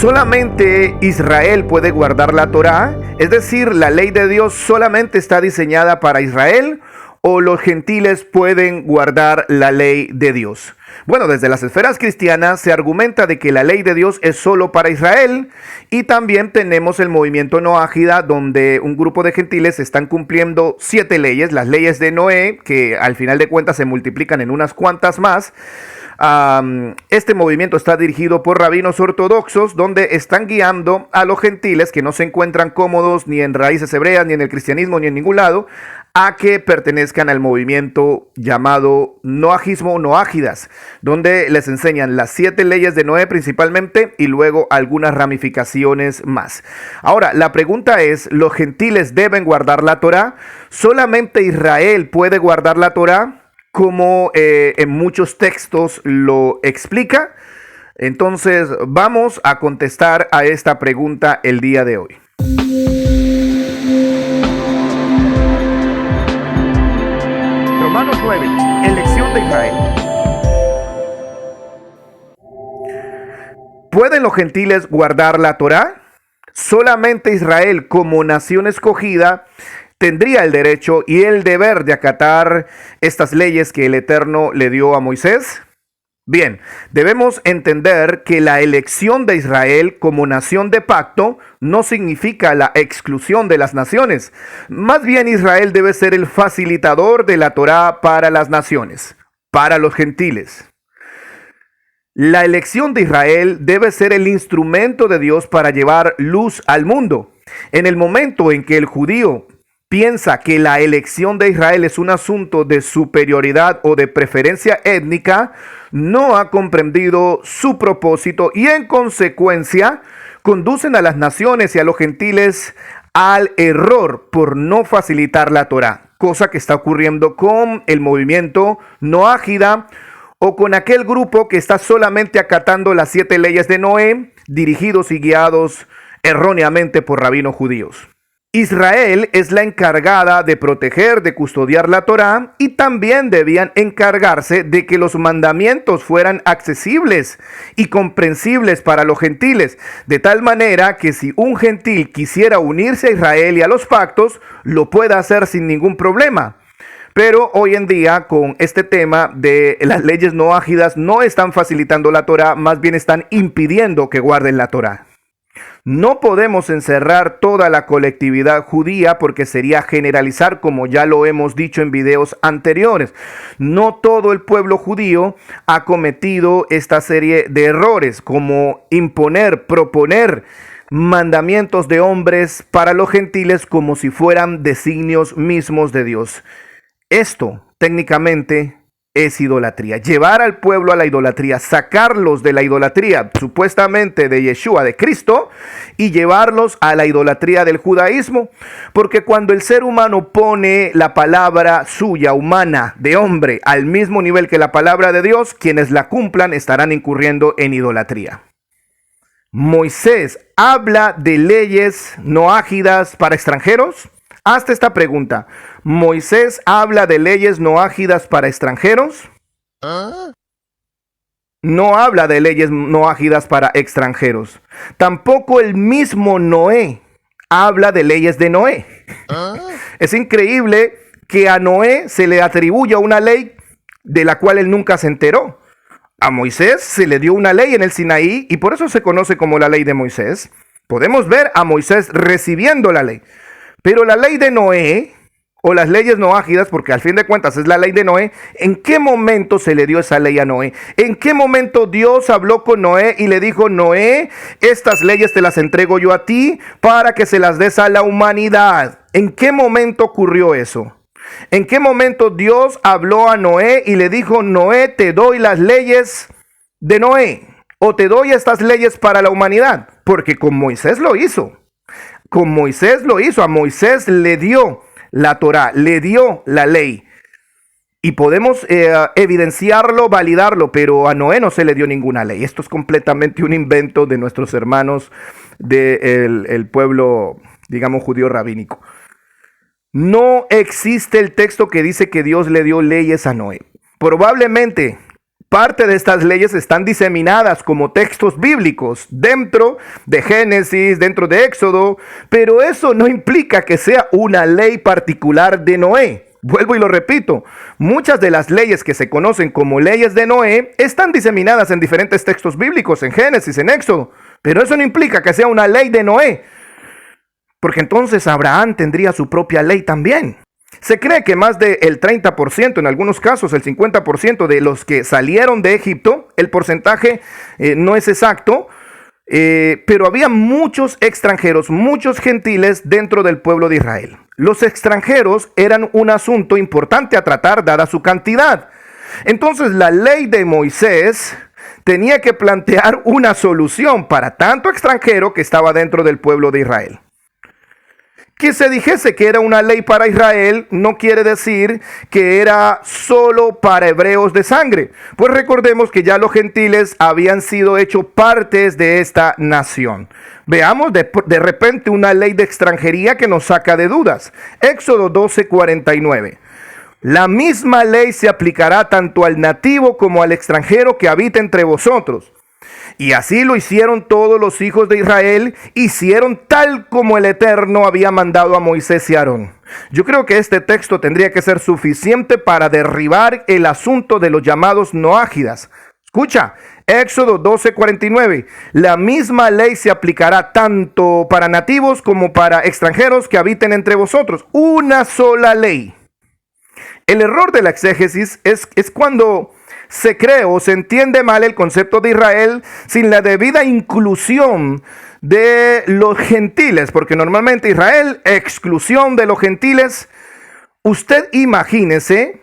¿Solamente Israel puede guardar la Torá? Es decir, ¿la ley de Dios solamente está diseñada para Israel o los gentiles pueden guardar la ley de Dios? Bueno, desde las esferas cristianas se argumenta de que la ley de Dios es solo para Israel, y también tenemos el movimiento noágida, donde un grupo de gentiles están cumpliendo 7 leyes, las leyes de Noé, que al final de cuentas se multiplican en unas cuantas más. Este movimiento está dirigido por rabinos ortodoxos, donde están guiando a los gentiles que no se encuentran cómodos ni en raíces hebreas, ni en el cristianismo, ni en ningún lado, a que pertenezcan al movimiento llamado noajismo o noágidas, donde les enseñan las 7 leyes de Noé principalmente y luego algunas ramificaciones más. Ahora, la pregunta es, ¿los gentiles deben guardar la Torá? ¿Solamente Israel puede guardar la Torá, como en muchos textos lo explica? Entonces vamos a contestar a esta pregunta el día de hoy. Romanos 9, elección de Israel. ¿Pueden los gentiles guardar la Torá? Solamente Israel, como nación escogida, tendría el derecho y el deber de acatar estas leyes que el Eterno le dio a Moisés. Bien, debemos entender que la elección de Israel como nación de pacto no significa la exclusión de las naciones. Más bien, Israel debe ser el facilitador de la Torá para las naciones, para los gentiles. La elección de Israel debe ser el instrumento de Dios para llevar luz al mundo. En el momento en que el judío piensa que la elección de Israel es un asunto de superioridad o de preferencia étnica, no ha comprendido su propósito y en consecuencia conducen a las naciones y a los gentiles al error por no facilitar la Torá, cosa que está ocurriendo con el movimiento noágida o con aquel grupo que está solamente acatando las 7 leyes de Noé, dirigidos y guiados erróneamente por rabinos judíos. Israel es la encargada de proteger, de custodiar la Torá, y también debían encargarse de que los mandamientos fueran accesibles y comprensibles para los gentiles, de tal manera que si un gentil quisiera unirse a Israel y a los pactos, lo pueda hacer sin ningún problema. Pero hoy en día, con este tema de las leyes noágidas, no están facilitando la Torá, más bien están impidiendo que guarden la Torá. No podemos encerrar toda la colectividad judía porque sería generalizar, como ya lo hemos dicho en videos anteriores. No todo el pueblo judío ha cometido esta serie de errores, como imponer, proponer mandamientos de hombres para los gentiles como si fueran designios mismos de Dios. Esto técnicamente es idolatría. Llevar al pueblo a la idolatría, sacarlos de la idolatría supuestamente de Yeshua, de Cristo, y llevarlos a la idolatría del judaísmo. Porque cuando el ser humano pone la palabra suya, humana, de hombre, al mismo nivel que la palabra de Dios, quienes la cumplan estarán incurriendo en idolatría. Moisés habla de leyes noágidas para extranjeros. Hazte esta pregunta. ¿Moisés habla de leyes noágidas para extranjeros? No habla de leyes noágidas para extranjeros. Tampoco el mismo Noé habla de leyes de Noé. Es increíble que a Noé se le atribuya una ley de la cual él nunca se enteró. A Moisés se le dio una ley en el Sinaí y por eso se conoce como la ley de Moisés. Podemos ver a Moisés recibiendo la ley. Pero la ley de Noé, o las leyes noágidas, porque al fin de cuentas es la ley de Noé, ¿en qué momento se le dio esa ley a Noé? ¿En qué momento Dios habló con Noé y le dijo: Noé, estas leyes te las entrego yo a ti para que se las des a la humanidad? ¿En qué momento ocurrió eso? ¿En qué momento Dios habló a Noé y le dijo: Noé, te doy las leyes de Noé, o te doy estas leyes para la humanidad? Porque con Moisés lo hizo. Con Moisés lo hizo, a Moisés le dio la Torá, le dio la ley. Y podemos evidenciarlo, validarlo, pero a Noé no se le dio ninguna ley. Esto es completamente un invento de nuestros hermanos del pueblo, digamos, judío rabínico. No existe el texto que dice que Dios le dio leyes a Noé. Probablemente Parte de estas leyes están diseminadas como textos bíblicos dentro de Génesis, dentro de Éxodo, pero eso no implica que sea una ley particular de Noé. Vuelvo y lo repito, muchas de las leyes que se conocen como leyes de Noé están diseminadas en diferentes textos bíblicos, en Génesis, en Éxodo, pero eso no implica que sea una ley de Noé, porque entonces Abraham tendría su propia ley también. Se cree que más del 30%, en algunos casos el 50% de los que salieron de Egipto, el porcentaje no es exacto, pero había muchos extranjeros, muchos gentiles dentro del pueblo de Israel. Los extranjeros eran un asunto importante a tratar dada su cantidad. Entonces la ley de Moisés tenía que plantear una solución para tanto extranjero que estaba dentro del pueblo de Israel. Que se dijese que era una ley para Israel no quiere decir que era solo para hebreos de sangre. Pues recordemos que ya los gentiles habían sido hechos partes de esta nación. Veamos de repente una ley de extranjería que nos saca de dudas. Éxodo 12:49. La misma ley se aplicará tanto al nativo como al extranjero que habita entre vosotros. Y así lo hicieron todos los hijos de Israel, hicieron tal como el Eterno había mandado a Moisés y Aarón. Yo creo que este texto tendría que ser suficiente para derribar el asunto de los llamados noágidas. Escucha, Éxodo 12:49. La misma ley se aplicará tanto para nativos como para extranjeros que habiten entre vosotros. Una sola ley. El error de la exégesis es cuando se cree o se entiende mal el concepto de Israel sin la debida inclusión de los gentiles, porque normalmente Israel, exclusión de los gentiles. Usted imagínese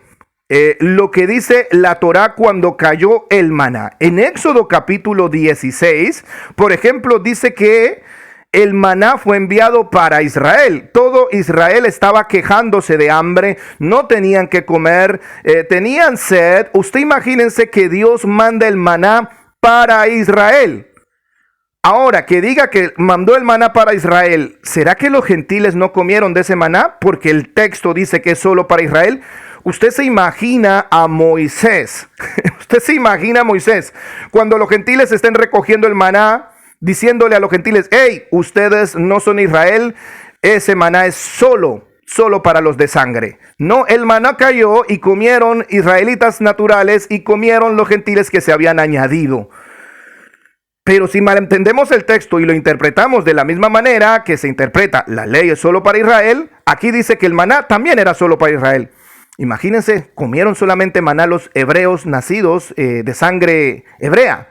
lo que dice la Torá cuando cayó el maná. En Éxodo capítulo 16, por ejemplo, dice que el maná fue enviado para Israel. Todo Israel estaba quejándose de hambre, no tenían que comer, tenían sed. Usted imagínense que Dios manda el maná para Israel. Ahora, que diga que mandó el maná para Israel, ¿será que los gentiles no comieron de ese maná? Porque el texto dice que es solo para Israel. Usted se imagina a Moisés, usted se imagina a Moisés, cuando los gentiles estén recogiendo el maná, diciéndole a los gentiles: hey, ustedes no son Israel, ese maná es solo para los de sangre. No, el maná cayó y comieron israelitas naturales y comieron los gentiles que se habían añadido. Pero si malentendemos el texto y lo interpretamos de la misma manera que se interpreta la ley es solo para Israel, aquí dice que el maná también era solo para Israel. Imagínense, comieron solamente maná los hebreos nacidos de sangre hebrea.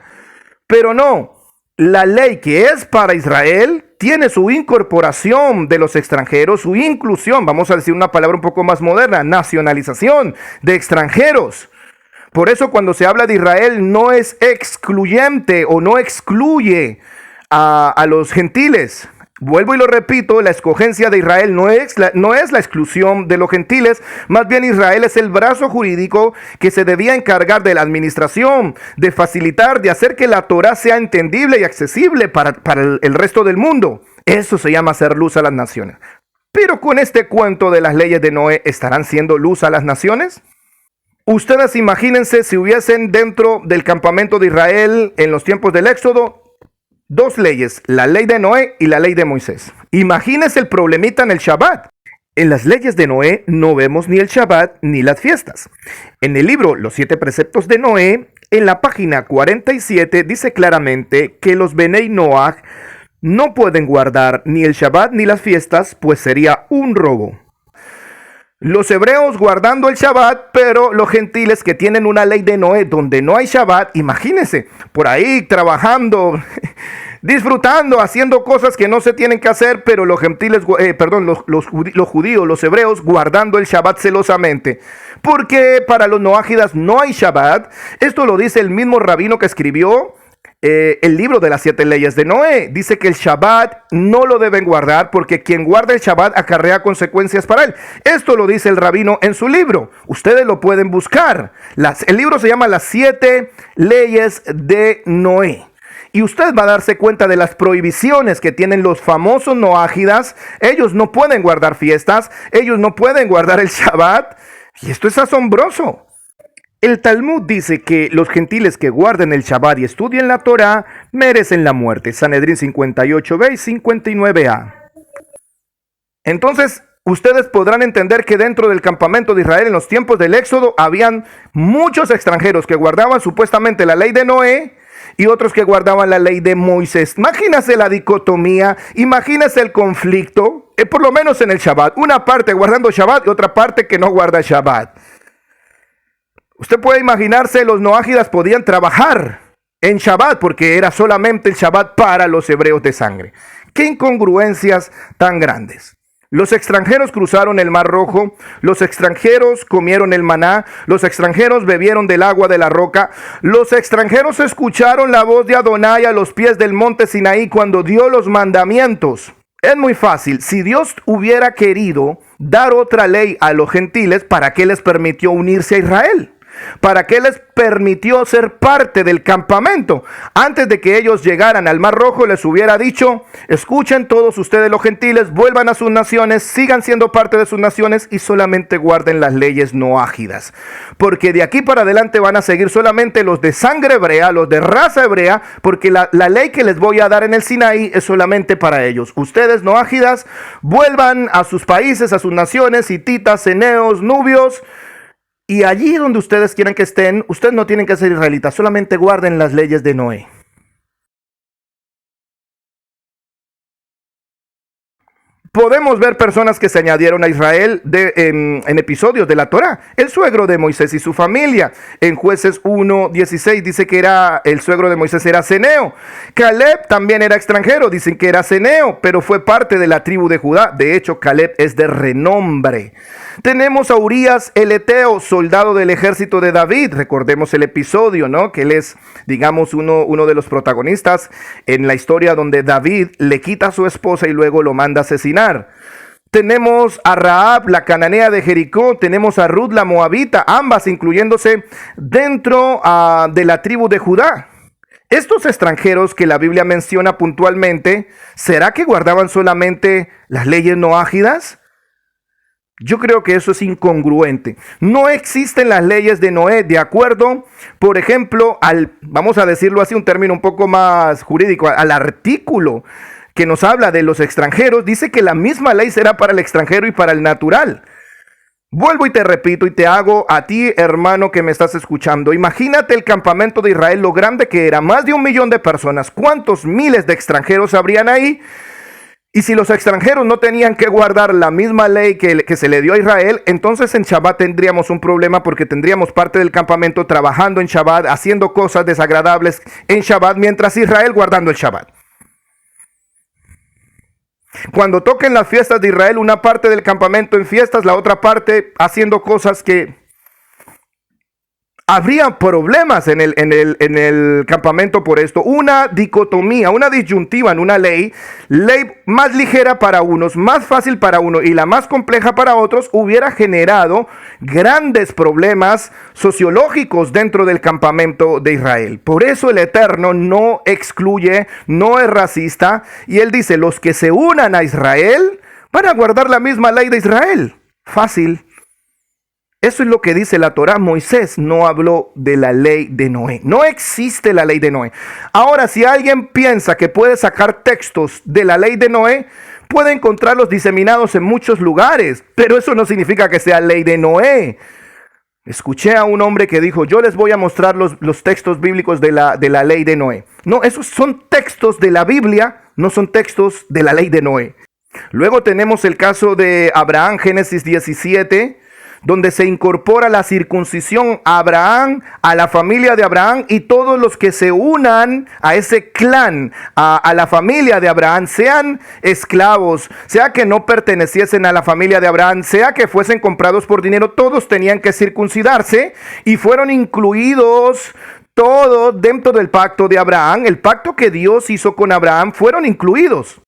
Pero no, la ley que es para Israel tiene su incorporación de los extranjeros, su inclusión, vamos a decir una palabra un poco más moderna, nacionalización de extranjeros. Por eso cuando se habla de Israel no es excluyente o no excluye a los gentiles. Vuelvo y lo repito, la escogencia de Israel no es la exclusión de los gentiles, más bien Israel es el brazo jurídico que se debía encargar de la administración, de facilitar, de hacer que la Torá sea entendible y accesible para el resto del mundo. Eso se llama hacer luz a las naciones. Pero con este cuento de las leyes de Noé, ¿estarán siendo luz a las naciones? Ustedes imagínense si hubiesen dentro del campamento de Israel en los tiempos del Éxodo dos leyes, la ley de Noé y la ley de Moisés. Imagínense el problemita en el Shabbat. En las leyes de Noé no vemos ni el Shabbat ni las fiestas. En el libro Los 7 preceptos de Noé, en la página 47, dice claramente que los Benei Noach no pueden guardar ni el Shabbat ni las fiestas, pues sería un robo. Los hebreos guardando el Shabbat, pero los gentiles que tienen una ley de Noé donde no hay Shabbat, imagínense, por ahí trabajando, disfrutando, haciendo cosas que no se tienen que hacer, pero los gentiles, los judíos, los hebreos guardando el Shabbat celosamente. Porque para los noágidas no hay Shabbat. Esto lo dice el mismo rabino que escribió el libro de las 7 leyes de Noé. Dice que el Shabbat no lo deben guardar porque quien guarda el Shabbat acarrea consecuencias para él. Esto lo dice el rabino en su libro. Ustedes lo pueden buscar. El libro se llama Las 7 leyes de Noé. Y usted va a darse cuenta de las prohibiciones que tienen los famosos noágidas. Ellos no pueden guardar fiestas. Ellos no pueden guardar el Shabbat. Y esto es asombroso. El Talmud dice que los gentiles que guarden el Shabbat y estudien la Torá merecen la muerte. Sanedrín 58b y 59a. Entonces, ustedes podrán entender que dentro del campamento de Israel en los tiempos del Éxodo habían muchos extranjeros que guardaban supuestamente la ley de Noé y otros que guardaban la ley de Moisés. Imagínese la dicotomía, imagínese el conflicto, por lo menos en el Shabbat. Una parte guardando Shabbat y otra parte que no guarda Shabbat. Usted puede imaginarse, los noágidas podían trabajar en Shabbat porque era solamente el Shabbat para los hebreos de sangre. ¡Qué incongruencias tan grandes! Los extranjeros cruzaron el Mar Rojo, los extranjeros comieron el maná, los extranjeros bebieron del agua de la roca, los extranjeros escucharon la voz de Adonai a los pies del monte Sinaí cuando dio los mandamientos. Es muy fácil, si Dios hubiera querido dar otra ley a los gentiles, ¿para qué les permitió unirse a Israel? ¿Para qué les permitió ser parte del campamento? Antes de que ellos llegaran al Mar Rojo, les hubiera dicho: escuchen todos ustedes los gentiles, vuelvan a sus naciones, sigan siendo parte de sus naciones y solamente guarden las leyes noágidas. Porque de aquí para adelante van a seguir solamente los de sangre hebrea, los de raza hebrea, porque la ley que les voy a dar en el Sinaí es solamente para ellos. Ustedes noágidas, vuelvan a sus países, a sus naciones, hititas, eneos, nubios. Y allí donde ustedes quieran que estén, ustedes no tienen que ser israelitas, solamente guarden las leyes de Noé. Podemos ver personas que se añadieron a Israel en episodios de la Torá. El suegro de Moisés y su familia. En Jueces 1:16 dice que el suegro de Moisés era ceneo. Caleb también era extranjero, dicen que era ceneo, pero fue parte de la tribu de Judá. De hecho, Caleb es de renombre. Tenemos a Urías el Eteo, soldado del ejército de David. Recordemos el episodio, ¿no? Que él es, digamos, uno de los protagonistas en la historia donde David le quita a su esposa y luego lo manda a asesinar. Tenemos a Rahab, la cananea de Jericó. Tenemos a Ruth, la moabita, ambas incluyéndose dentro de la tribu de Judá. Estos extranjeros que la Biblia menciona puntualmente, ¿será que guardaban solamente las leyes noágidas? Yo creo que eso es incongruente. No existen las leyes de Noé de acuerdo, por ejemplo, vamos a decirlo así, un término un poco más jurídico, al artículo que nos habla de los extranjeros. Dice que la misma ley será para el extranjero y para el natural. Vuelvo y te repito y te hago a ti, hermano, que me estás escuchando. Imagínate el campamento de Israel, lo grande que era, más de 1 millón de personas. ¿Cuántos miles de extranjeros habrían ahí? Y si los extranjeros no tenían que guardar la misma ley que se le dio a Israel, entonces en Shabbat tendríamos un problema porque tendríamos parte del campamento trabajando en Shabbat, haciendo cosas desagradables en Shabbat, mientras Israel guardando el Shabbat. Cuando toquen las fiestas de Israel, una parte del campamento en fiestas, la otra parte haciendo cosas que habría problemas en el campamento por esto. Una dicotomía, una disyuntiva en una ley más ligera para unos, más fácil para uno y la más compleja para otros, hubiera generado grandes problemas sociológicos dentro del campamento de Israel. Por eso el Eterno no excluye, no es racista, y él dice: los que se unan a Israel van a guardar la misma ley de Israel. Fácil. Eso es lo que dice la Torá. Moisés no habló de la ley de Noé. No existe la ley de Noé. Ahora, si alguien piensa que puede sacar textos de la ley de Noé, puede encontrarlos diseminados en muchos lugares, pero eso no significa que sea ley de Noé. Escuché a un hombre que dijo: yo les voy a mostrar los textos bíblicos de la ley de Noé. No, esos son textos de la Biblia, no son textos de la ley de Noé. Luego tenemos el caso de Abraham, Génesis 17, donde se incorpora la circuncisión a Abraham, a la familia de Abraham, y todos los que se unan a ese clan, a la familia de Abraham, sean esclavos, sea que no perteneciesen a la familia de Abraham, sea que fuesen comprados por dinero, todos tenían que circuncidarse y fueron incluidos todos dentro del pacto de Abraham. El pacto que Dios hizo con Abraham, fueron incluidos.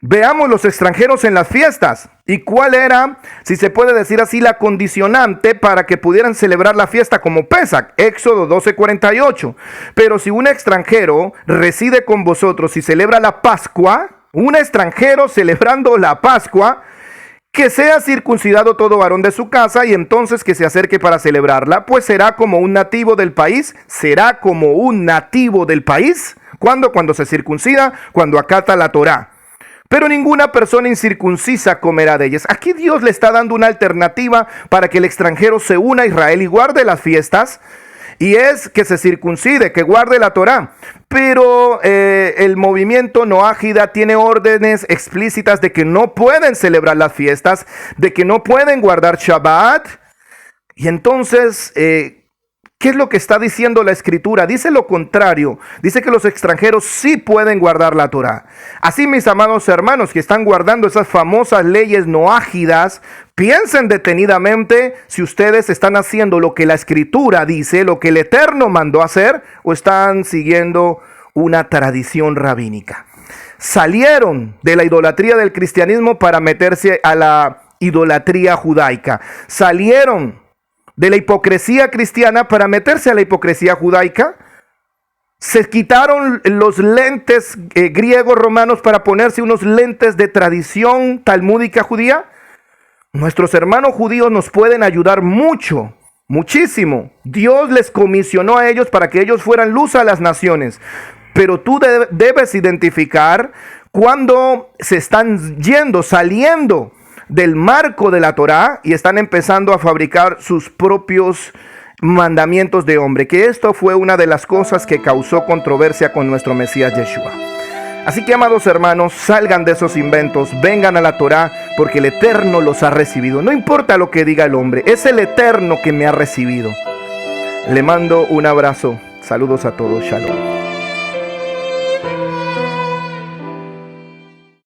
Veamos los extranjeros en las fiestas y cuál era, si se puede decir así, la condicionante para que pudieran celebrar la fiesta como Pesach. Éxodo 12:48. Pero si un extranjero reside con vosotros y celebra la Pascua, un extranjero celebrando la Pascua, que sea circuncidado todo varón de su casa y entonces que se acerque para celebrarla, pues será como un nativo del país, será como un nativo del país. ¿Cuándo? Cuando se circuncida, cuando acata la Torá. Pero ninguna persona incircuncisa comerá de ellas. Aquí Dios le está dando una alternativa para que el extranjero se una a Israel y guarde las fiestas. Y es que se circuncide, que guarde la Torá. Pero el movimiento Noájida tiene órdenes explícitas de que no pueden celebrar las fiestas, de que no pueden guardar Shabbat. Y entonces, ¿qué es lo que está diciendo la Escritura? Dice lo contrario. Dice que los extranjeros sí pueden guardar la Torá. Así, mis amados hermanos que están guardando esas famosas leyes noágidas, piensen detenidamente si ustedes están haciendo lo que la Escritura dice, lo que el Eterno mandó hacer, o están siguiendo una tradición rabínica. Salieron de la idolatría del cristianismo para meterse a la idolatría judaica. Salieron de la hipocresía cristiana para meterse a la hipocresía judaica. Se quitaron los lentes griegos romanos para ponerse unos lentes de tradición talmúdica judía. Nuestros hermanos judíos nos pueden ayudar mucho, muchísimo. Dios les comisionó a ellos para que ellos fueran luz a las naciones. Pero tú debes identificar cuando se están saliendo del marco de la Torá y están empezando a fabricar sus propios mandamientos de hombre, que esto fue una de las cosas que causó controversia con nuestro Mesías Yeshua. Así que, amados hermanos, salgan de esos inventos, vengan a la Torá, porque el Eterno los ha recibido. No importa lo que diga el hombre, es el Eterno que me ha recibido. Le mando un abrazo, saludos a todos, shalom.